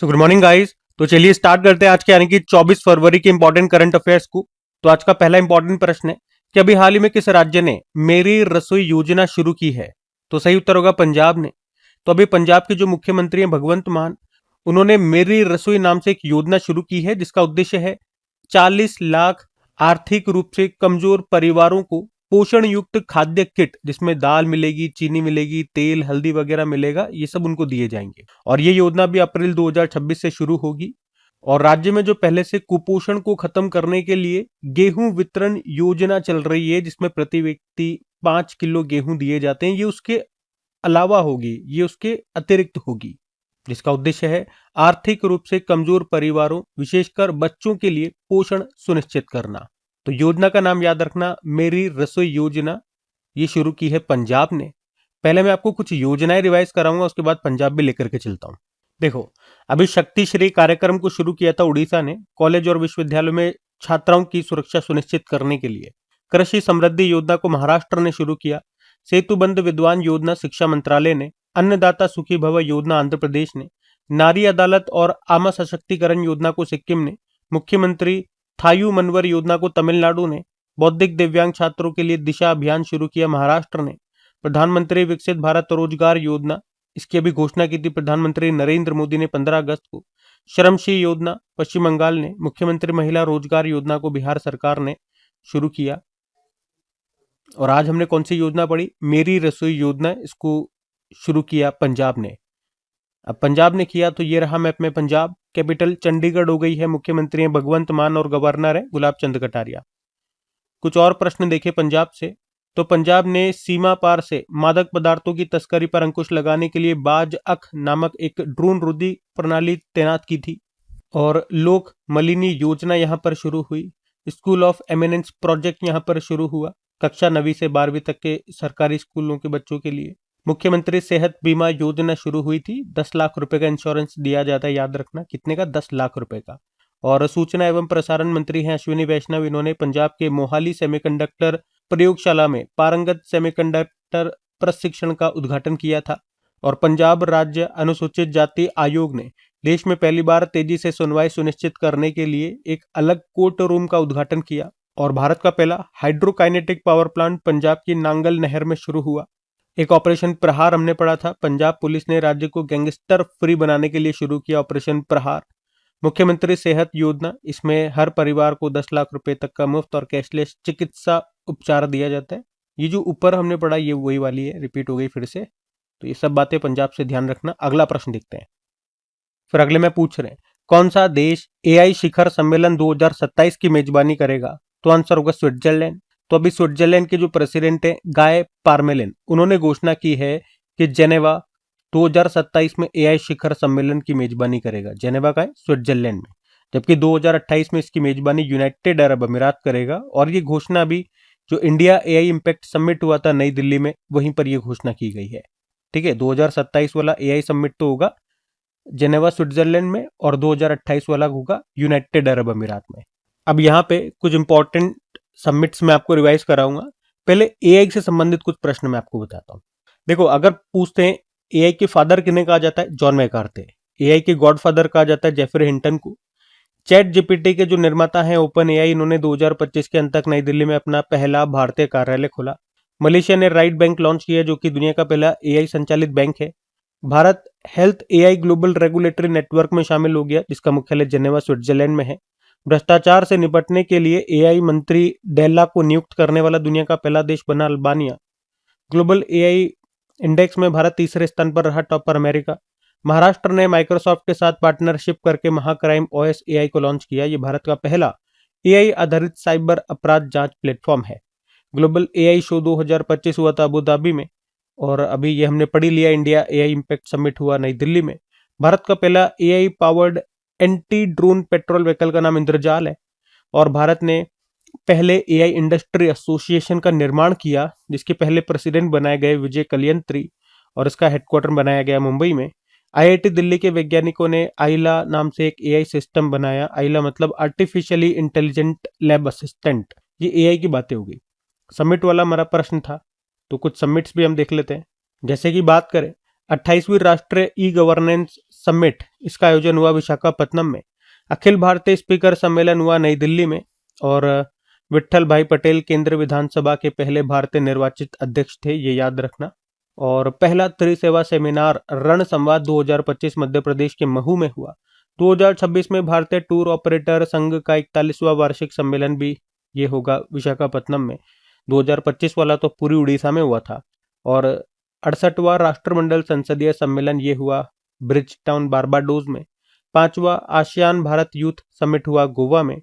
So good morning guys. तो चलिए start करते हैं आज के यानी कि 24 फरवरी के इंपॉर्टेंट करंट अफेयर्स को। तो आज का पहला इंपॉर्टेंट प्रश्न है कि अभी हाल ही में किस राज्य ने मेरी रसोई योजना शुरू की है। तो सही उत्तर होगा पंजाब ने। तो अभी पंजाब के जो मुख्यमंत्री हैं भगवंत मान, उन्होंने मेरी रसोई नाम से एक योजना शुरू की है जिसका उद्देश्य है 40 लाख आर्थिक रूप से कमजोर परिवारों को पोषण युक्त खाद्य किट, जिसमें दाल मिलेगी, चीनी मिलेगी, तेल, हल्दी वगैरह मिलेगा, ये सब उनको दिए जाएंगे। और ये योजना भी अप्रैल 2026 से शुरू होगी। और राज्य में जो पहले से कुपोषण को खत्म करने के लिए गेहूं वितरण योजना चल रही है, जिसमें प्रति व्यक्ति 5 किलो गेहूं दिए जाते हैं, ये उसके अलावा होगी, ये उसके अतिरिक्त होगी, जिसका उद्देश्य है आर्थिक रूप से कमजोर परिवारों विशेषकर बच्चों के लिए पोषण सुनिश्चित करना। तो योजना का नाम याद रखना, मेरी रसोई योजना। ये शुरू की है पंजाब ने। पहले मैं आपको कुछ योजनाएं रिवाइज कराऊंगा, उसके बाद पंजाब भी लेकर के चलता हूं। देखो, अभी शक्ति श्री कार्यक्रम को शुरू किया था उड़ीसा ने कॉलेज और विश्वविद्यालयों में छात्राओं की सुरक्षा सुनिश्चित करने के लिए। कृषि समृद्धि योजना को महाराष्ट्र ने शुरू किया। सेतुबंध विद्वान योजना शिक्षा मंत्रालय ने। अन्नदाता सुखी भव योजना आंध्र प्रदेश ने। नारी अदालत और आमा सशक्तिकरण योजना को सिक्किम ने। मुख्यमंत्री थायू मनवर योजना को तमिलनाडु ने। बौद्धिक दिव्यांग छात्रों के लिए दिशा अभियान शुरू किया महाराष्ट्र ने। प्रधानमंत्री विकसित भारत रोजगार योजना, इसकी अभी घोषणा की थी प्रधानमंत्री नरेंद्र मोदी ने 15 अगस्त को। श्रमश्री योजना पश्चिम बंगाल ने। मुख्यमंत्री महिला रोजगार योजना को बिहार सरकार ने शुरू किया। और आज हमने कौन सी योजना पढ़ी? मेरी रसोई योजना, इसको शुरू किया पंजाब ने। अब पंजाब ने किया तो ये रहा मैप में पंजाब। कैपिटल चंडीगढ़ हो गई है, मुख्यमंत्री हैं भगवंत मान और गवर्नर है गुलाब चंद कटारिया। कुछ और प्रश्न देखे पंजाब से। तो पंजाब ने सीमा पार से मादक पदार्थों की तस्करी पर अंकुश लगाने के लिए बाज अख नामक एक ड्रोन रोधी प्रणाली तैनात की थी। और लोक मलिनी योजना यहां पर शुरू हुई। स्कूल ऑफ एमिनेंस प्रोजेक्ट यहां पर शुरू हुआ, कक्षा 9वीं से 12वीं तक के सरकारी स्कूलों के बच्चों के लिए। मुख्यमंत्री सेहत बीमा योजना शुरू हुई थी। 10 लाख रुपए का इंश्योरेंस दिया जाता है, याद रखना कितने का? 10 लाख रुपए का। और सूचना एवं प्रसारण मंत्री हैं अश्विनी वैष्णव। इन्होंने पंजाब के मोहाली सेमीकंडक्टर प्रयोगशाला में पारंगत सेमीकंडक्टर प्रशिक्षण का उद्घाटन किया था। और पंजाब राज्य अनुसूचित जाति आयोग ने देश में पहली बार तेजी से सुनवाई सुनिश्चित करने के लिए एक अलग कोर्ट रूम का उद्घाटन किया। और भारत का पहला हाइड्रोकाइनेटिक पावर प्लांट पंजाब की नांगल नहर में शुरू हुआ। एक ऑपरेशन प्रहार हमने पढ़ा था। पंजाब पुलिस ने राज्य को गैंगस्टर फ्री बनाने के लिए शुरू किया ऑपरेशन प्रहार। मुख्यमंत्री सेहत योजना, इसमें हर परिवार को 10 लाख रुपए तक का मुफ्त और कैशलेस चिकित्सा उपचार दिया जाता है। ये जो ऊपर हमने पढ़ा ये वही वाली है, रिपीट हो गई फिर से। तो ये सब बातें पंजाब से ध्यान रखना। अगला प्रश्न देखते हैं। फिर अगले में पूछ रहे हैं कौन सा देश एआई शिखर सम्मेलन 2027 की मेजबानी करेगा? तो आंसर होगा स्विट्जरलैंड। तो अभी स्विट्जरलैंड के जो प्रेसिडेंट है गाय पार्मेलिन, उन्होंने घोषणा की है कि जेनेवा 2027 में एआई शिखर सम्मेलन की मेजबानी करेगा। जेनेवा का है, स्विट्जरलैंड में। जबकि 2028 में इसकी मेजबानी यूनाइटेड अरब अमीरात करेगा। और ये घोषणा भी जो इंडिया एआई इम्पैक्ट समिट हुआ था नई दिल्ली में, वहीं पर यह घोषणा की गई है। ठीक है, 2027 वाला एआई समिट तो होगा जेनेवा स्विट्जरलैंड में, और 2028 वाला होगा यूनाइटेड अरब अमीरात में। अब यहाँ पे कुछ इंपॉर्टेंट समिट्स में आपको रिवाइज कराऊंगा। पहले एआई से संबंधित कुछ प्रश्न मैं आपको बताता हूँ। देखो, अगर पूछते हैं एआई के फादर किन्हें कहा जाता है? John McCarthy. एआई के गॉडफादर कहा जाता है जेफरी हिंटन को। चैट जीपीटी के जो निर्माता हैं ओपन एआई, इन्होंने 2025 के अंत तक नई दिल्ली में अपना पहला भारतीय कार्यालय खोला। मलेशिया ने राइट बैंक लॉन्च किया, जो कि दुनिया का पहला एआई संचालित बैंक है। Bharat health AI global regulatory network में शामिल हो गया, जिसका मुख्यालय जेनेवा स्विट्जरलैंड में है। भ्रष्टाचार से निपटने के लिए एआई मंत्री डेल्ला को नियुक्त करने वाला दुनिया का पहला देश बना अल्बानिया। ग्लोबल एआई इंडेक्स में भारत तीसरे स्थान पर रहा, टॉपर अमेरिका। महाराष्ट्र ने माइक्रोसॉफ्ट के साथ पार्टनरशिप करके महाक्राइम ओएस एआई को लॉन्च किया। ये भारत का पहला एआई आधारित साइबर अपराध जांच प्लेटफॉर्म है। ग्लोबल एआई शो 2025 हुआ था अबू धाबी में। और अभी ये हमने पढ़ी लिया, इंडिया एआई इम्पैक्ट समिट हुआ नई दिल्ली में। भारत का पहला AI powered anti drone petrol vehicle का नाम इंद्रजाल है। और भारत ने पहले एआई इंडस्ट्री एसोसिएशन का निर्माण किया, जिसके पहले प्रेसिडेंट बनाए गए विजय कलियंत्री, और इसका हेडक्वार्टर बनाया गया मुंबई में। आईआईटी दिल्ली के वैज्ञानिकों ने आइला नाम से एक एआई सिस्टम बनाया। आइला मतलब आर्टिफिशियली इंटेलिजेंट लैब असिस्टेंट। ये एआई की बातें हो गई। समिट वाला हमारा प्रश्न था, तो कुछ समिट्स भी हम देख लेते हैं। जैसे कि बात करें 28वीं राष्ट्रीय ई गवर्नेंस समिट, इसका आयोजन हुआ विशाखापत्तनम में। अखिल भारतीय स्पीकर सम्मेलन हुआ नई दिल्ली में। और विट्ठल भाई पटेल केंद्रीय विधानसभा के पहले भारतीय निर्वाचित अध्यक्ष थे, ये याद रखना। और पहला त्रिसेवा सेमिनार रण संवाद 2025 मध्य प्रदेश के महू में हुआ। 2026 में भारतीय टूर ऑपरेटर संघ का 41वां वार्षिक सम्मेलन भी ये होगा विशाखापत्तनम में। 2025 वाला तो पूरी उड़ीसा में हुआ था। और 68वां राष्ट्रमंडल संसदीय सम्मेलन ये हुआ ब्रिज टाउन बारबाडोस में। 5वां आसियान भारत यूथ समिट हुआ गोवा में।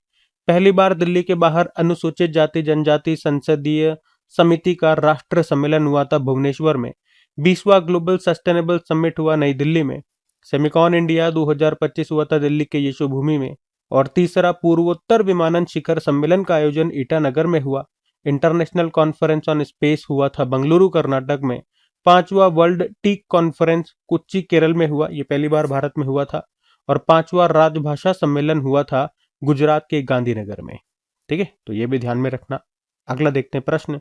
पहली बार दिल्ली के बाहर अनुसूचित जाति जनजाति संसदीय समिति का राष्ट्र सम्मेलन हुआ था भुवनेश्वर में। 20वां ग्लोबल सस्टेनेबल समिट हुआ नई दिल्ली में। सेमिकॉन इंडिया 2025 हुआ था दिल्ली के यशोभूमि में। और तीसरा पूर्वोत्तर विमानन शिखर सम्मेलन का आयोजन ईटानगर में हुआ। इंटरनेशनल कॉन्फ्रेंस ऑन स्पेस हुआ था बंगलुरु कर्नाटक में। 5वां world teak conference Kochi Kerala में हुआ, ये पहली बार भारत में हुआ था। और 5वां राजभाषा सम्मेलन हुआ था गुजरात के गांधीनगर में। ठीक है, तो ये भी ध्यान में रखना। अगला देखते हैं प्रश्न।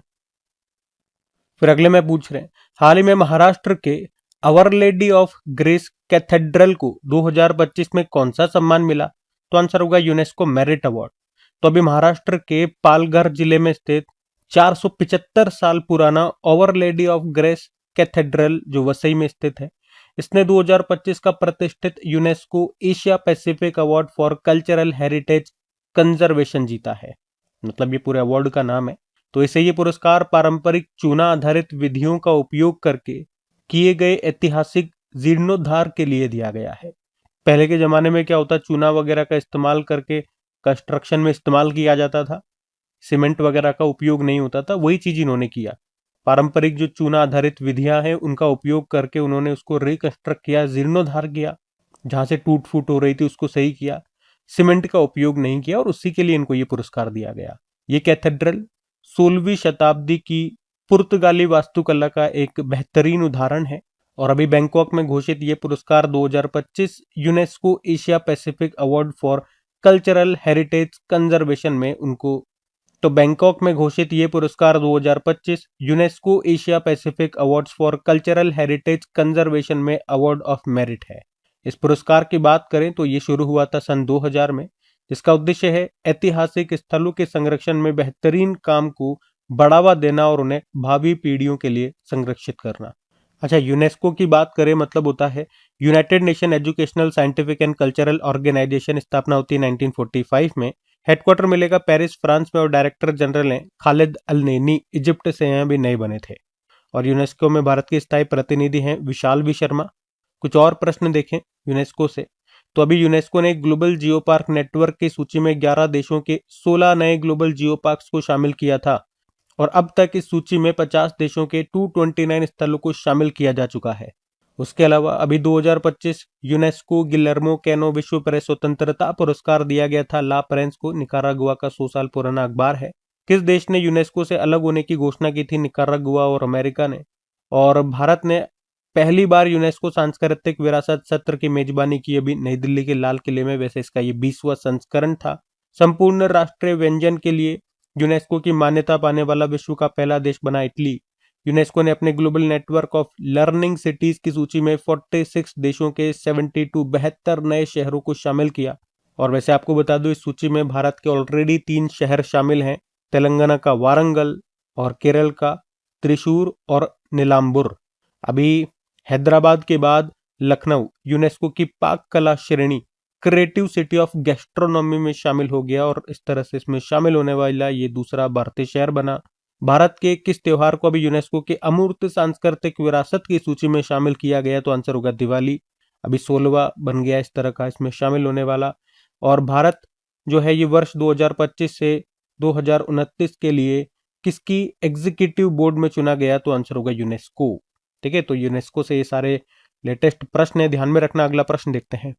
फिर अगले में पूछ रहे हैं, हाल ही में महाराष्ट्र के our lady of grace cathedral को 2025 में कौन सा सम्मान मिला? तो आंसर होगा यूनेस्को मेरिट अवार्ड। तो अभी महाराष्ट्र के पालघर जिले में स्थित 475 साल पुराना our lady of grace cathedral जो वसई में स्थित है, इसने 2025 का प्रतिष्ठित UNESCO Asia Pacific award for cultural heritage conservation जीता है। मतलब ये पूरे अवार्ड का नाम है। तो इसे ये पुरस्कार पारंपरिक चूना आधारित विधियों का उपयोग करके किए गए ऐतिहासिक जीर्णोद्धार के लिए दिया गया है। पहले के जमाने में क्या होता, चूना वगैरह का इस्तेमाल करके कंस्ट्रक्शन में इस्तेमाल किया जाता था, सीमेंट वगैरह का उपयोग नहीं होता था। वही चीज इन्होंने किया, पारंपरिक जो चूना आधारित विधियां हैं उनका उपयोग करके उन्होंने उसको रिकंस्ट्रक्ट किया, जीर्णोद्धार किया, जहां से टूट फूट हो रही थी उसको सही किया, सीमेंट का उपयोग नहीं किया, और उसी के लिए इनको ये पुरस्कार दिया गया। ये कैथेड्रल 16वीं शताब्दी की पुर्तगाली वास्तुकला का एक बेहतरीन उदाहरण है। और अभी बैंकॉक में घोषित ये पुरस्कार 2025 UNESCO Asia Pacific award for cultural heritage conservation में उनको, तो बैंकॉक में घोषित ये पुरस्कार 2025 UNESCO Asia Pacific awards for cultural heritage conservation में अवार्ड ऑफ मेरिट है। इस पुरस्कार की बात करें तो ये शुरू हुआ था सन 2000 में, जिसका उद्देश्य है ऐतिहासिक स्थलों के संरक्षण में बेहतरीन काम को बढ़ावा देना और उन्हें भावी पीढ़ियों के लिए संरक्षित करना। अच्छा, यूनेस्को की बात करें मतलब होता है United Nation educational scientific and cultural organization. स्थापना होती है 1945 में। हेडक्वार्टर मिलेगा पेरिस फ्रांस में। और डायरेक्टर जनरल हैं खालिद अल नैनी, इजिप्ट से हैं, भी नए बने थे। और यूनेस्को में भारत के स्थायी प्रतिनिधि हैं विशाल बी शर्मा। कुछ और प्रश्न देखें यूनेस्को से, तो अभी यूनेस्को ने ग्लोबल जियो पार्क नेटवर्क की सूची में 11 देशों के 16 नए ग्लोबल जियो पार्क्स को शामिल किया था। और अब तक इस सूची में 50 देशों के 229 स्थलों को शामिल किया जा चुका है। उसके अलावा अभी 2025 यूनेस्को गिलर्मो कैनो विश्व प्रेस स्वतंत्रता पुरस्कार दिया गया था ला प्रेंस को। निकारागुआ का 100 साल पुराना अखबार है। किस देश ने यूनेस्को से अलग होने की घोषणा की थी? निकारागुआ और अमेरिका ने। और भारत ने पहली बार यूनेस्को सांस्कृतिक विरासत सत्र की मेजबानी की अभी नई दिल्ली के लाल किले में। वैसे इसका ये 20वां संस्करण था। संपूर्ण राष्ट्रीय व्यंजन के लिए यूनेस्को की मान्यता पाने वाला विश्व का पहला देश बना इटली। यूनेस्को ने अपने global network of learning cities की सूची में 46 देशों के 72 नए शहरों को शामिल किया। और वैसे आपको बता दूं, इस सूची में भारत के ऑलरेडी 3 शहर शामिल हैं, तेलंगाना का वारंगल और केरल का त्रिशूर और नीलांबुर। अभी हैदराबाद के बाद लखनऊ यूनेस्को की पाक कला श्रेणी क्रिएटिव सिटी ऑफ गैस्ट्रोनॉमी में शामिल हो गया। और इस तरह से इसमें शामिल होने वाला ये दूसरा भारतीय शहर बना। भारत के किस त्योहार को अभी यूनेस्को के अमूर्त सांस्कृतिक विरासत की सूची में शामिल किया गया? तो आंसर होगा दिवाली। अभी 16वां बन गया इस तरह का इसमें शामिल होने वाला। और भारत जो है ये वर्ष 2025 से 2029 के लिए किसकी एग्जीक्यूटिव बोर्ड में चुना गया? तो आंसर होगा यूनेस्को। ठीक है, तो यूनेस्को से ये सारे लेटेस्ट प्रश्न है, ध्यान में रखना। अगला प्रश्न देखते हैं।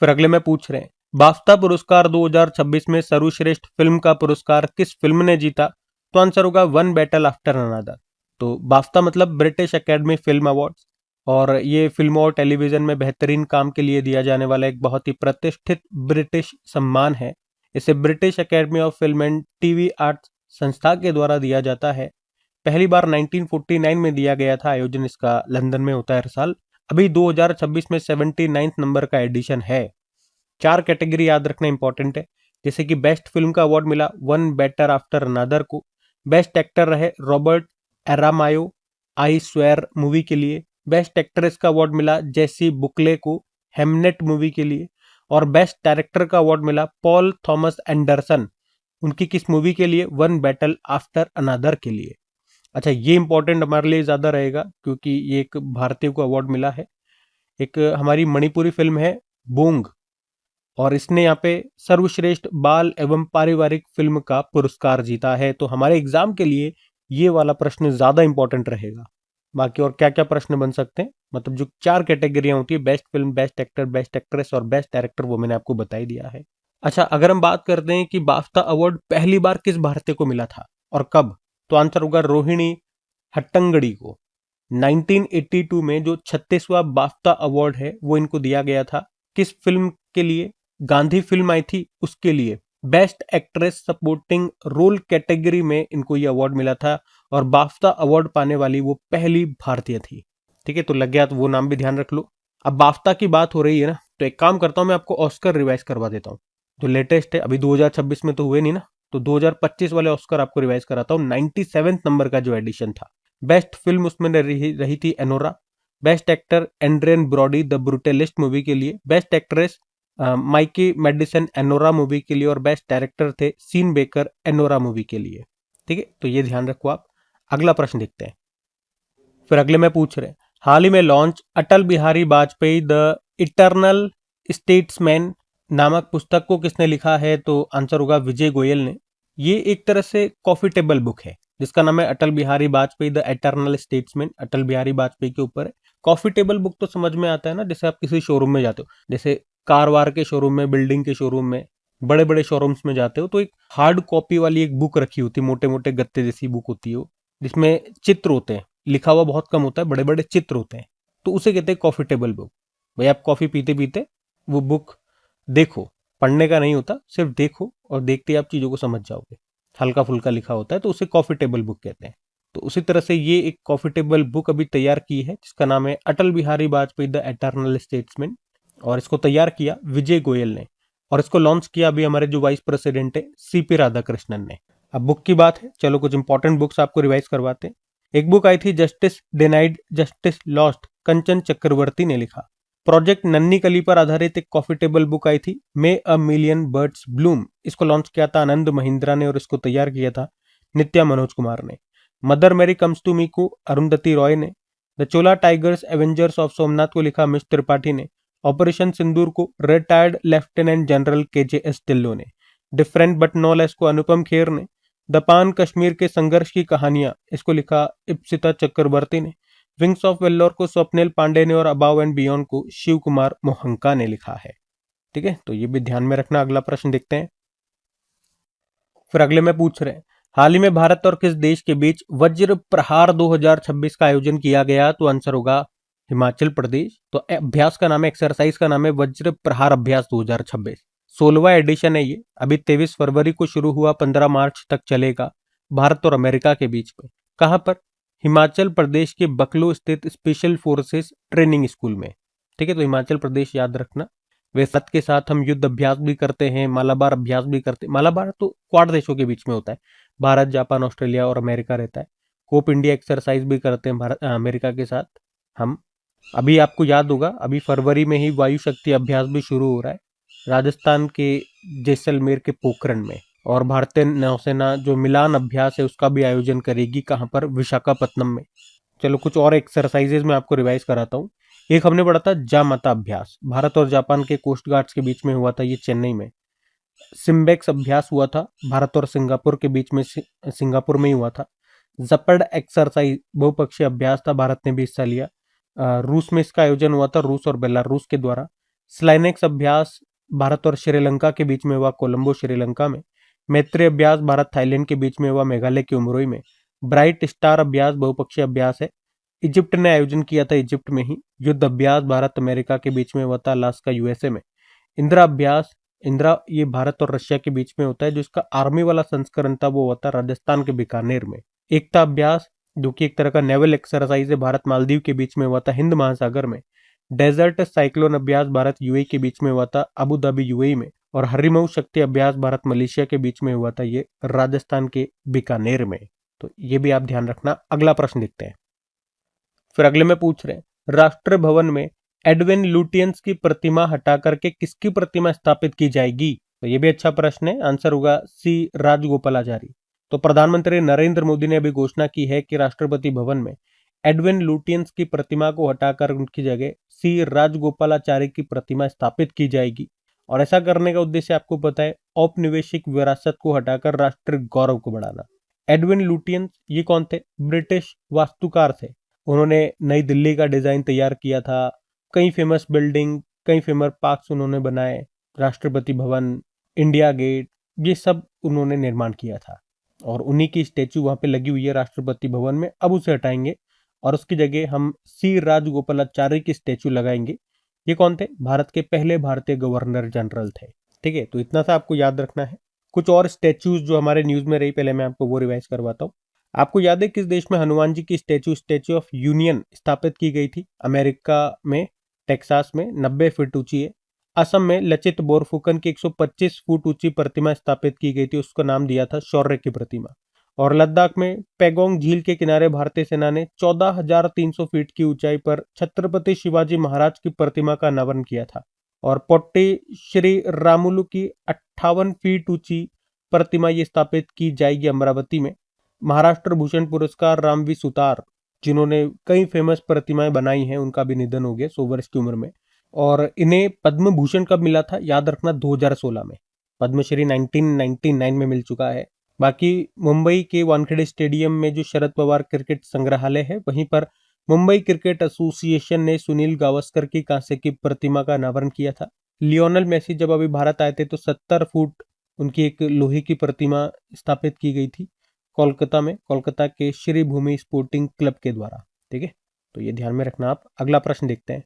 फिर अगले में पूछ रहे हैं, बाफ्ता पुरस्कार 2026 में सर्वश्रेष्ठ फिल्म का पुरस्कार किस फिल्म ने जीता? तो आंसर होगा वन बैटल आफ्टर अनदर। तो बाफ्ता मतलब ब्रिटिश एकेडमी फिल्म अवार्ड्स, और ये फिल्म और टेलीविजन में बेहतरीन काम के लिए दिया जाने वाला एक बहुत ही प्रतिष्ठित ब्रिटिश सम्मान है। इसे British academy of film and TV arts संस्था के द्वारा दिया जाता है। पहली बार 1949 में दिया गया था आयोजन, इसका लंदन में होता है हर साल। अभी 2026 में 79 नंबर का एडिशन है। 4 कैटेगरी याद रखना इंपॉर्टेंट है, जैसे कि बेस्ट फिल्म का अवार्ड मिला वन बेटर आफ्टर अनदर को। बेस्ट एक्टर रहे रॉबर्ट एरामायो आई स्वेयर मूवी के लिए। बेस्ट एक्ट्रेस का अवार्ड मिला जेसी बुकले को हेमनेट मूवी के लिए। और बेस्ट डायरेक्टर का अवार्ड मिला पॉल थॉमस एंडरसन, उनकी किस मूवी के लिए, वन बैटल आफ्टर अनदर के लिए। अच्छा, ये इंपॉर्टेंट हमारे लिए ज्यादा रहेगा क्योंकि ये एक भारतीय को अवार्ड मिला है। एक हमारी मणिपुरी फिल्म है बोंग, और इसने यहाँ पे सर्वश्रेष्ठ बाल एवं पारिवारिक फिल्म का पुरस्कार जीता है। तो हमारे एग्जाम के लिए ये वाला प्रश्न ज्यादा इंपॉर्टेंट रहेगा। बाकी और क्या क्या प्रश्न बन सकते हैं, मतलब जो 4 कैटेगरियां होती है, best film, best actor, best actress और बेस्ट डायरेक्टर, वो मैंने आपको बता ही दिया है। अच्छा, अगर हम बात करते हैं कि बाफ्ता अवार्ड पहली बार किस भारतीय को मिला था और कब, तो आंसर होगा रोहिणी हट्टंगड़ी को। 1982 में जो 36वां बाफ्ता अवार्ड है वो इनको दिया गया था। किस फिल्म के लिए, गांधी फिल्म आई थी उसके लिए। Best actress supporting role category में इनको ये अवार्ड मिला था, और बाफ्ता अवार्ड पाने वाली वो पहली भारतीय थी। ठीक है, तो लग गया, तो वो नाम भी ध्यान रख लो। अब बाफ्ता की बात हो रही है ना, तो एक काम करता हूं, मैं आपको ऑस्कर रिवाइज करवा देता हूँ जो लेटेस्ट है। अभी 2026 में तो हुए नहीं ना, तो 2025 वाले ऑस्कर आपको रिवाइज कराता हूँ। 97 नंबर का जो एडिशन था। बेस्ट फिल्म उसमें रही थी Anora. Best actor Adrien Brody the Brutalist movie के लिए। Best actress Mikey Madison Anora movie के लिए, और बेस्ट डायरेक्टर थे सीन बेकर एनोरा मूवी के लिए। ठीक है, तो ये ध्यान रखो आप। अगला प्रश्न देखते हैं। फिर अगले में पूछ रहे हैं, हाल ही में launch Atal Bihari Vajpayee the eternal statesman नामक पुस्तक को किसने लिखा है, तो आंसर होगा विजय गोयल ने। ये एक तरह से कॉफी टेबल बुक है जिसका नाम है Atal Bihari Vajpayee the eternal statesman. Atal Bihari Vajpayee के ऊपर है। कॉफी टेबल बुक तो समझ में आता है ना, जैसे आप किसी शोरूम में जाते हो, जैसे कार वार के शोरूम में, बिल्डिंग के शोरूम में, बड़े बड़े शोरूम्स में जाते हो तो एक हार्ड कॉपी वाली एक बुक रखी होती है, मोटे मोटे गत्ते जैसी बुक होती है, जिसमें चित्र होते हैं, लिखा हुआ बहुत कम होता है, बड़े बड़े चित्र होते हैं, तो उसे कहते हैं कॉफी टेबल बुक। भाई आप कॉफी पीते पीते वो बुक देखो, पढ़ने का नहीं होता, सिर्फ देखो और देखते ही आप चीजों को समझ जाओगे। हल्का फुल्का लिखा होता है तो उसे कॉफी टेबल बुक कहते हैं। तो उसी तरह से ये एक कॉफी टेबल बुक अभी तैयार की है जिसका नाम है Atal Bihari Vajpayee the eternal statesman, और इसको तैयार किया विजय गोयल ने, और इसको लॉन्च किया अभी हमारे जो वाइस प्रेसिडेंट है सीपी राधाकृष्णन ने। अब बुक की बात है, चलो कुछ इंपॉर्टेंट बुक्स आपको रिवाइज करवाते हैं। एक बुक आई थी जस्टिस डिनाइड जस्टिस लॉस्ट, कंचन चक्रवर्ती ने लिखा। प्रोजेक्ट नन्ही कली पर आधारित एक कॉफी टेबल बुक आई थी, मे अ मिलियन बर्ड्स ब्लूम, इसको लॉन्च किया था आनंद महिंद्रा ने, और इसको तैयार किया था नित्या मनोज कुमार ने। मदर मेरी कम्स टू मी को अरुंधति रॉय ने। The Chola tigers avengers of Somnath को लिखा मिश त्रिपाठी ने। ऑपरेशन सिंदूर को retired lieutenant general KJS Dhillon ने। डिफरेंट बट नो लेस को अनुपम खेर ने। द पान कश्मीर के संघर्ष की कहानियां, इसको लिखा इप्सिता चक्रवर्ती ने। विंग्स ऑफ वेल्लोर को स्वप्निल पांडे ने, और अबाव एंड बियॉन्ड को शिव कुमार मोहंका ने लिखा है। ठीक है, तो ये भी ध्यान में रखना। अगला प्रश्न देखते हैं। फिर अगले में पूछ रहे हैं, हाल ही में भारत और किस देश के बीच वज्र प्रहार 2026 का आयोजन किया गया, तो आंसर होगा हिमाचल प्रदेश। तो अभ्यास का नाम है, एक्सरसाइज का नाम है वज्र प्रहार अभ्यास 2026। 16वां एडिशन है ये। अभी 23 फरवरी को शुरू हुआ, 15 मार्च तक चलेगा। भारत और अमेरिका के बीच में। कहां पर, हिमाचल प्रदेश के बकलो स्थित स्पेशल फोर्सेस ट्रेनिंग स्कूल में। ठीक है, तो हिमाचल प्रदेश याद रखना। वे साथ के साथ हम युद्ध अभ्यास भी करते हैं, मालाबार अभ्यास भी करते हैं। मालाबार तो क्वाड देशों के बीच में होता है, भारत, जापान, ऑस्ट्रेलिया और अमेरिका रहता है। कोप इंडिया एक्सरसाइज भी करते हैं भारत अमेरिका के साथ हम। अभी आपको याद होगा, अभी फरवरी में ही वायु शक्ति अभ्यास भी शुरू हो रहा है राजस्थान के जैसलमेर के पोखरण में। और भारतीय नौसेना जो मिलान अभ्यास है उसका भी आयोजन करेगी, कहां पर, विशाखापत्तनम में। चलो कुछ और एक्सरसाइजेज में आपको रिवाइज कराता हूँ। एक हमने पढ़ा था जामाता अभ्यास, भारत और जापान के कोस्ट गार्ड्स के बीच में हुआ था, ये चेन्नई में। सिम्बेक्स अभ्यास हुआ था भारत और सिंगापुर के बीच में, सिंगापुर में ही हुआ था। जपड़ एक्सरसाइज बहुपक्षीय अभ्यास था, भारत ने भी हिस्सा लिया। रूस में इसका आयोजन हुआ था, रूस और बेलारूस के द्वारा। स्लाइनेक्स अभ्यास भारत और श्रीलंका के बीच में हुआ, कोलंबो श्रीलंका में। मैत्री अभ्यास भारत थाईलैंड के बीच में हुआ, मेघालय के उमरोई में। ब्राइट स्टार अभ्यास बहुपक्षीय अभ्यास है, इजिप्ट ने आयोजन किया था, इजिप्ट में ही। युद्ध अभ्यास भारत अमेरिका के बीच में हुआ था, अलास्का USA में। इंदिरा अभ्यास, इंदिरा ये भारत और रशिया के बीच में होता है, जो इसका आर्मी वाला संस्करण था वो होता है राजस्थान के बीकानेर में। एकता अभ्यास जो कि एक तरह का नेवल एक्सरसाइज है, भारत मालदीव के बीच में हुआ था हिंद महासागर में। डेजर्ट साइक्लोन अभ्यास भारत यूएई के बीच में हुआ था अबू धाबी यूएई में। और हरिमऊ शक्ति अभ्यास भारत मलेशिया के बीच में हुआ था ये राजस्थान के बीकानेर में। तो ये भी आप ध्यान रखना। अगला प्रश्न देखते हैं। फिर अगले में पूछ रहे हैं, राष्ट्र भवन में एडविन लुटियंस की प्रतिमा हटा करके किसकी प्रतिमा स्थापित की जाएगी? तो ये भी अच्छा प्रश्न है। आंसर होगा सी राजगोपालाचारी। तो प्रधानमंत्री नरेंद्र मोदी ने अभी घोषणा की है कि राष्ट्रपति भवन में एडविन लुटियंस की प्रतिमा को हटाकर उनकी जगह सी राजगोपालाचारी की प्रतिमा स्थापित की जाएगी। और ऐसा करने का उद्देश्य आपको पता है, औपनिवेशिक विरासत को हटाकर राष्ट्रीय गौरव को बढ़ाना। एडविन लुटियंस ये कौन थे? ब्रिटिश वास्तुकार थे। उन्होंने नई दिल्ली का डिजाइन तैयार किया था। कई फेमस बिल्डिंग, कई फेमस पार्क्स उन्होंने बनाए, राष्ट्रपति भवन, इंडिया गेट, ये सब उन्होंने निर्माण किया था। और उन्हीं की स्टेचू वहां पे लगी हुई है राष्ट्रपति भवन में। अब उसे हटाएंगे और उसकी जगह हम सी राजगोपालाचारी की स्टेचू लगाएंगे। ये कौन थे? भारत के पहले भारतीय गवर्नर जनरल थे। ठीक है, तो इतना सा आपको याद रखना है। कुछ और स्टेच्यूज जो हमारे न्यूज में रही, पहले मैं आपको वो रिवाइज करवाता हूँ। आपको याद है किस देश में हनुमान जी की स्टेच्यू ऑफ यूनियन स्थापित की गई थी? अमेरिका में टेक्सास में 90 फीट ऊंची है। असम में लचित बोरफुकन की 125 फुट ऊंची प्रतिमा स्थापित की गई थी, उसका नाम दिया था शौर्य की प्रतिमा। और लद्दाख में पैगोंग झील के किनारे भारतीय सेना ने 14,300 फीट की ऊंचाई पर छत्रपति शिवाजी महाराज की प्रतिमा का अनावरण किया था। और पोट्टी श्री रामुलु की 58 फीट ऊंची प्रतिमा ये स्थापित की जाएगी अमरावती में। महाराष्ट्र भूषण पुरस्कार रामवी सुतार, जिन्होंने कई फेमस प्रतिमाएं बनाई हैं, उनका भी निधन हो गया 100 वर्ष की उम्र में। और इन्हें पद्म भूषण कब मिला था? याद रखना, 2016 में। पद्मश्री 1999 में मिल चुका है। बाकी मुंबई के वानखेड़े स्टेडियम में जो शरद पवार क्रिकेट संग्रहालय है, वहीं पर मुंबई क्रिकेट एसोसिएशन ने सुनील गावस्कर की कांसे की प्रतिमा का अनावरण किया था। लियोनल मेसी जब अभी भारत आए थे तो 70 फुट उनकी एक लोहे की प्रतिमा स्थापित की गई थी कोलकाता में, कोलकाता के श्री भूमि स्पोर्टिंग क्लब के द्वारा। ठीक है, तो ये ध्यान में रखना आप। अगला प्रश्न देखते हैं।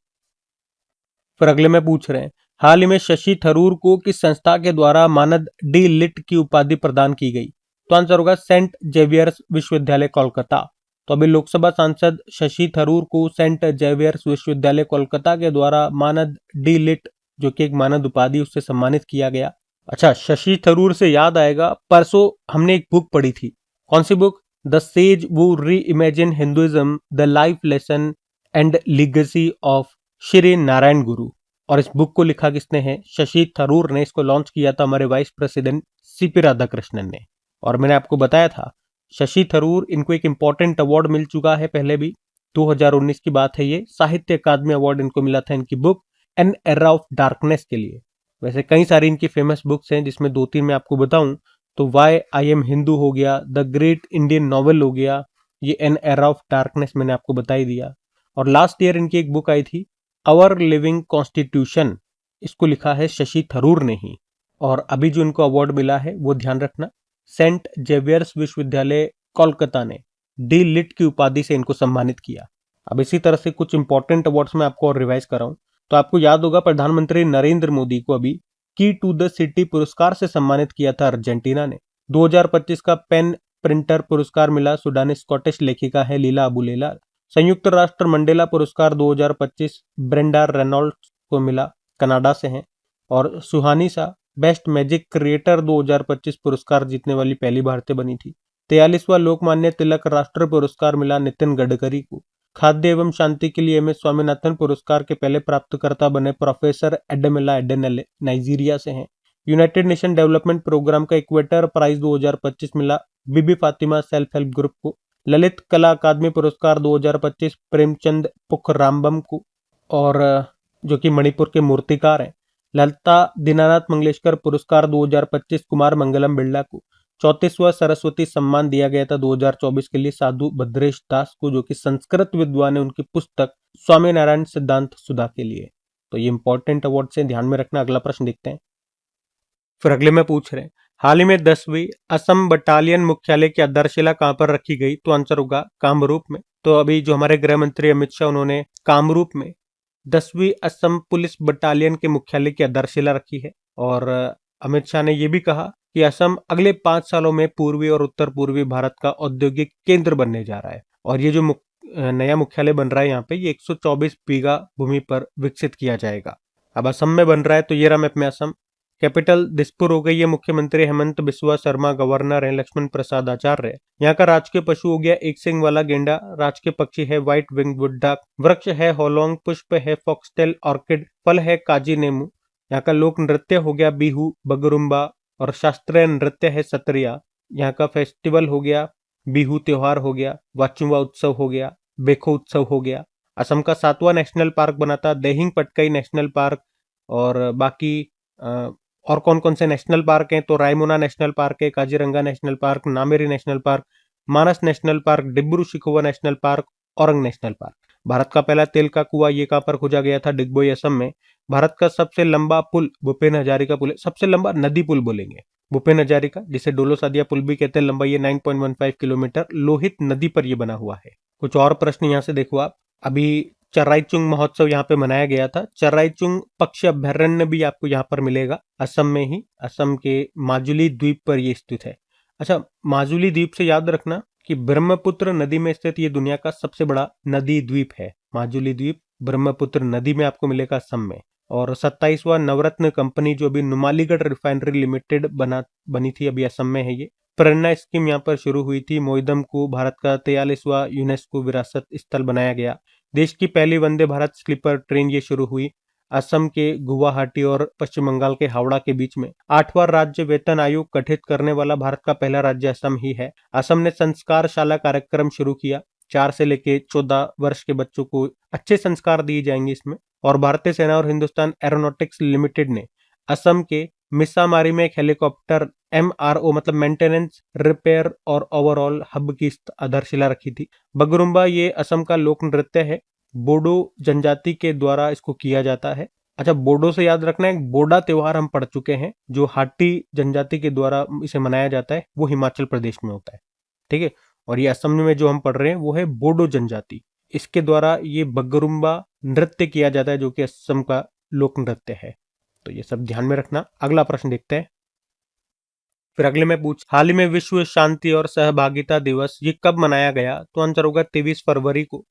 फिर अगले में पूछ रहे हैं, हाल ही में शशि थरूर को किस संस्था के द्वारा मानद डी लिट की उपाधि प्रदान की गई? तो आंसर होगा सेंट जेवियर्स विश्वविद्यालय कोलकाता। तो अभी लोकसभा सांसद शशि थरूर को सेंट जेवियर्स विश्वविद्यालय कोलकाता के द्वारा मानद डी लिट, जो कि एक मानद उपाधि, उससे सम्मानित किया गया। अच्छा, शशि थरूर से याद आएगा, परसों हमने एक बुक पढ़ी थी। कौन सी बुक? द सेज वो री imagine Hinduism, the life lesson and legacy of Shri Narayan गुरु। और इस बुक को लिखा किसने है? शशि थरूर ने। इसको लॉन्च किया था हमारे वाइस प्रेसिडेंट सीपी राधाकृष्णन ने। और मैंने आपको बताया था, शशि थरूर, इनको एक इंपॉर्टेंट अवार्ड मिल चुका है पहले भी। 2019 की बात है ये, साहित्य अकादमी अवार्ड इनको मिला था इनकी book an era of darkness के लिए। वैसे कई सारी इनकी फेमस बुक्स हैं, जिसमें 2-3 मैं आपको बताऊं तो वाई आई एम हिंदू हो गया, द ग्रेट इंडियन नॉवल हो गया, ये एन एरा ऑफ डार्कनेस मैंने आपको बता ही दिया। और लास्ट ईयर इनकी एक बुक आई थी, आवर लिविंग कॉन्स्टिट्यूशन, इसको लिखा है शशि थरूर ने ही। और अभी जो इनको अवार्ड मिला है वो ध्यान रखना, सेंट जेवियर्स विश्वविद्यालय कोलकाता ने डी लिट की उपाधि से इनको सम्मानित किया। अब इसी तरह से कुछ इंपॉर्टेंट अवार्ड्स में आपको और रिवाइज कराऊं तो आपको याद होगा, प्रधानमंत्री नरेंद्र मोदी को अभी की टू द सिटी पुरस्कार से सम्मानित किया था अर्जेंटीना ने। 2025 का पेन प्रिंटर पुरस्कार मिला सुडानी स्कॉटिश लेखिका है लीला अबुलेला। संयुक्त राष्ट्र मंडेला पुरस्कार 2025 ब्रेंडा रेनॉल्ड्स को मिला, कनाडा से हैं। और सुहानी सा बेस्ट मैजिक क्रिएटर 2025 पुरस्कार जीतने वाली पहली भारतीय बनी थी। 43वां लोकमान्य तिलक राष्ट्र पुरस्कार मिला नितिन गडकरी को। खाद्य एवं शांति के लिए एमएस स्वामीनाथन पुरस्कार के पहले प्राप्तकर्ता बने प्रोफेसर एडेमेला एडेनेले, नाइजीरिया से हैं। यूनाइटेड नेशन डेवलपमेंट प्रोग्राम का इक्वेटर प्राइज 2025 मिला बीबी फातिमा सेल्फ हेल्प ग्रुप को। ललित कला अकादमी पुरस्कार 2025 प्रेमचंद पुखरामबम को, और जो कि मणिपुर के मूर्तिकार हैं। ललिता दीनानाथ मंगेशकर पुरस्कार 2025 कुमार मंगलम बिरला को। 34वां सरस्वती सम्मान दिया गया था 2024 के लिए साधु भद्रेश दास को, जो कि संस्कृत विद्वान है, उनकी पुस्तक स्वामी नारायण सिद्धांत सुधा के लिए। तो ये इंपॉर्टेंट अवार्ड से ध्यान में रखना। अगला प्रश्न देखते हैं। फिर अगले में पूछ रहे हैं, हाल ही में 10वीं असम बटालियन मुख्यालय की आधारशिला कहां पर रखी गई? तो आंसर होगा कामरूप में। तो अभी जो हमारे गृह मंत्री अमित शाह, उन्होंने कामरूप में 10वीं असम पुलिस बटालियन के मुख्यालय की आधारशिला रखी है। और अमित शाह ने यह भी कहा कि असम अगले 5 सालों में पूर्वी और उत्तर पूर्वी भारत का औद्योगिक केंद्र बनने जा रहा है। और ये जो नया मुख्यालय बन रहा है यहाँ पे, ये 124 बीघा भूमि पर विकसित किया जाएगा। अब असम में बन रहा है, तो ये रहा मैप में असम। कैपिटल दिसपुर हो गई है। मुख्यमंत्री हेमंत बिस्वा शर्मा, गवर्नर है लक्ष्मण प्रसाद आचार्य। यहाँ का राजकीय पशु हो गया एक सिंग वाला गेंडा। राजकीय पक्षी है व्हाइट विंग वुड डक। वृक्ष है होलोंग। पुष्प है फॉक्सटेल ऑर्किड। फल है काजी नींबू। यहाँ का लोक नृत्य हो गया बिहू बगरुम्बा। और शास्त्रीय नृत्य है सत्रिया। यहाँ का फेस्टिवल हो गया बिहू त्योहार हो गया। वाचुवा उत्सव हो गया। बेखो उत्सव हो गया। असम का 7वां नेशनल पार्क बना था देहिंग पटकाई नेशनल पार्क। और बाकी और कौन कौन से नेशनल पार्क हैं, तो रायमोना नेशनल पार्क है, Kaziranga national park, Nameri national park, Manas national park, Dibru Saikhowa national park, Orang national park. Bharat का पहला तेल का कुआं ये कहां पर खोजा गया था? डिगबोई असम में। भारत का सबसे लंबा पुल भूपेन हजारिका पुल है। सबसे लंबा नदी पुल बोलेंगे भूपेन हजारिका, जिसे डोलो सादिया पुल भी कहते हैं। लंबाई है 9.15 किलोमीटर। लोहित नदी पर यह बना हुआ है। कुछ और प्रश्न यहाँ से देखो आप। अभी चराईचुंग महोत्सव यहाँ पे मनाया गया था। चराईचुंग पक्षी अभ्यारण्य भी आपको यहाँ पर मिलेगा असम में ही। असम के माजुली द्वीप पर यह स्थित है। अच्छा, माजुली द्वीप से याद रखना कि ब्रह्मपुत्र नदी में स्थित ये दुनिया का सबसे बड़ा नदी द्वीप है। माजुली द्वीप ब्रह्मपुत्र नदी में आपको मिलेगा असम में। और 27वां नवरत्न कंपनी जो अभी नुमालीगढ़ रिफाइनरी लिमिटेड बनी थी, अभी असम में है ये। प्रेरणा स्कीम यहाँ पर शुरू हुई थी। मोइदम को भारत का 43वां यूनेस्को विरासत स्थल बनाया गया। देश की पहली वंदे भारत स्लीपर ट्रेन ये शुरू हुई असम के गुवाहाटी और पश्चिम बंगाल के हावड़ा के बीच में। 8वां राज्य वेतन आयोग गठित करने वाला भारत का पहला राज्य असम ही है। असम ने संस्कार शाला कार्यक्रम शुरू किया। 4 से लेके 14 वर्ष के बच्चों को अच्छे संस्कार दिए जाएंगे इसमें। और भारतीय सेना और हिंदुस्तान एरोनॉटिक्स लिमिटेड ने असम के मिसामारी में एक हेलीकॉप्टर MRO मतलब मेंटेनेंस रिपेयर और ओवरऑल हब की आधारशिला रखी थी। बगरुम्बा ये असम का लोक नृत्य है। बोडो जनजाति के द्वारा इसको किया जाता है। अच्छा, बोडो से याद रखना, एक बोडा त्योहार हम पढ़ चुके हैं जो हाटी जनजाति के द्वारा इसे मनाया जाता है, वो हिमाचल प्रदेश में होता है। ठीक है। और ये असम में जो हम पढ़ रहे हैं वो है बोडो जनजाति। इसके द्वारा ये बगरुम्बा नृत्य किया जाता है जो कि असम का लोक नृत्य है। तो ये सब ध्यान में रखना। अगला प्रश्न देखते हैं। फिर अगले में हाल ही में विश्व शांति और सहभागिता दिवस ये कब मनाया गया? तो आंसर होगा 23 फरवरी को।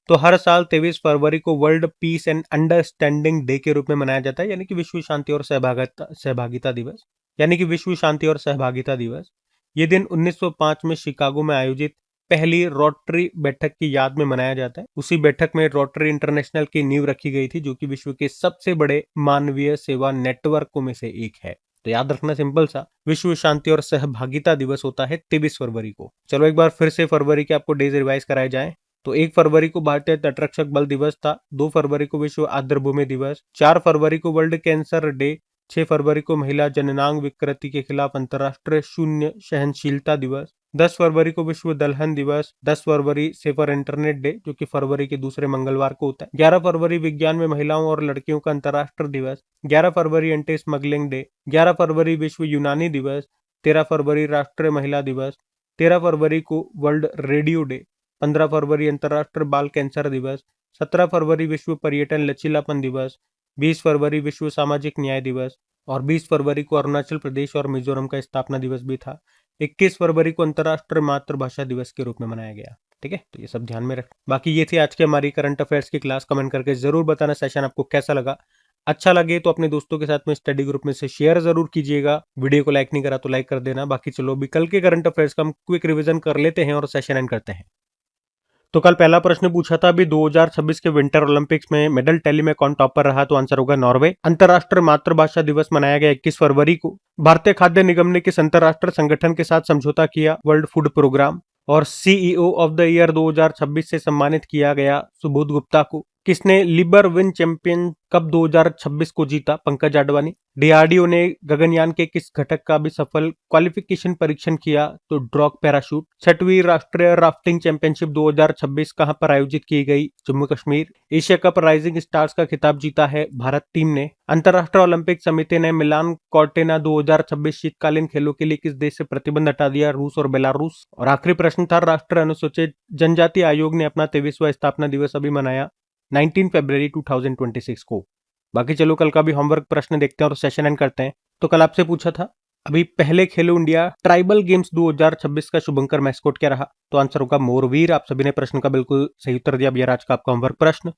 तो हर साल 23 फरवरी को world peace and understanding day के रूप में मनाया जाता है, यानी कि विश्व शांति और सहभागिता दिवस। यानी कि विश्व शांति और सहभागिता दिवस ये दिन 1905 में शिकागो में आयोजित पहली रोटरी बैठक की याद में मनाया जाता है। उसी बैठक में रोटरी इंटरनेशनल की नींव रखी गई थी, जो कि विश्व के सबसे बड़े मानवीय सेवा नेटवर्कों में से एक है। तो याद रखना सिंपल सा, विश्व शांति और सहभागिता दिवस होता है 23 फरवरी को। चलो एक बार फिर से फरवरी के आपको डेज रिवाइज कराए जाएं। तो 1 फरवरी को भारतीय तटरक्षक बल दिवस था। 2 फरवरी को विश्व आर्द्रभूमि दिवस। 4 फरवरी को वर्ल्ड कैंसर डे। 6 फरवरी को महिला जननांग विकृति के खिलाफ अंतर्राष्ट्रीय शून्य सहनशीलता दिवस। 10 फरवरी को विश्व दलहन दिवस। 10 फरवरी सेफर इंटरनेट डे जो कि फरवरी के दूसरे मंगलवार को होता है। 11 फरवरी विज्ञान में महिलाओं और लड़कियों का अंतर्राष्ट्रीय दिवस। 11 फरवरी एंटी स्मगलिंग डे। 11 फरवरी विश्व यूनानी दिवस। 13 फरवरी राष्ट्रीय महिला दिवस। 13 फरवरी को वर्ल्ड रेडियो डे। 15 फरवरी अंतर्राष्ट्रीय बाल कैंसर दिवस। 17 फरवरी विश्व पर्यटन लचीलापन दिवस। 20 फरवरी विश्व सामाजिक न्याय दिवस। और 20 फरवरी को अरुणाचल प्रदेश और मिजोरम का स्थापना दिवस भी था। 21 फरवरी को अंतर्राष्ट्रीय मातृभाषा दिवस के रूप में मनाया गया। ठीक है, तो ये सब ध्यान में रख। बाकी ये थी आज की हमारी करंट अफेयर्स की क्लास। कमेंट करके जरूर बताना सेशन आपको कैसा लगा। अच्छा लगे तो अपने दोस्तों के साथ में स्टडी ग्रुप में से शेयर जरूर कीजिएगा। वीडियो को लाइक नहीं करा तो लाइक कर देना। बाकी चलो अभी कल के करंट अफेयर्स का हम क्विक रिवीजन कर लेते हैं और सेशन एंड करते हैं। तो कल पहला प्रश्न पूछा था अभी 2026 के विंटर ओलंपिक्स में मेडल टैली में कौन टॉपर रहा? तो आंसर होगा नॉर्वे। अंतर्राष्ट्रीय मातृभाषा दिवस मनाया गया 21 फरवरी को। भारतीय खाद्य निगम ने किस अंतर्राष्ट्रीय संगठन के साथ समझौता किया? World food programme. और सीईओ ऑफ द ईयर 2026 से सम्मानित किया गया सुबोध गुप्ता को। किसने लिबर विन चैंपियन कप 2026 को जीता? पंकज आडवाणी। डीआरडीओ ने गगनयान के किस घटक का भी सफल क्वालिफिकेशन परीक्षण किया? तो ड्रॉग पैराशूट। 6वीं राष्ट्रीय राफ्टिंग चैंपियनशिप 2026 कहां पर आयोजित की गई? Jammu Kashmir. Asia cup rising stars का खिताब जीता है भारत टीम ने। अंतर्राष्ट्रीय ओलंपिक समिति ने मिलान कॉर्टेना 2026 शीतकालीन खेलों के लिए किस देश से प्रतिबंध हटा दिया? रूस और बेलारूस। और आखिरी प्रश्न था राष्ट्रीय अनुसूचित जनजाति आयोग ने अपना 23वां स्थापना दिवस अभी मनाया 19 फरवरी 2026 को। बाकी चलो कल का भी होमवर्क प्रश्न देखते हैं और सेशन एंड करते हैं। तो कल आपसे पूछा था अभी पहले खेलो इंडिया ट्राइबल गेम्स 2026 का शुभंकर मैस्कोट क्या रहा? तो आंसर होगा मोरवीर। आप सभी ने प्रश्न का बिल्कुल सही उत्तर दिया। अब यह आज का आपका होमवर्क प्रश्न।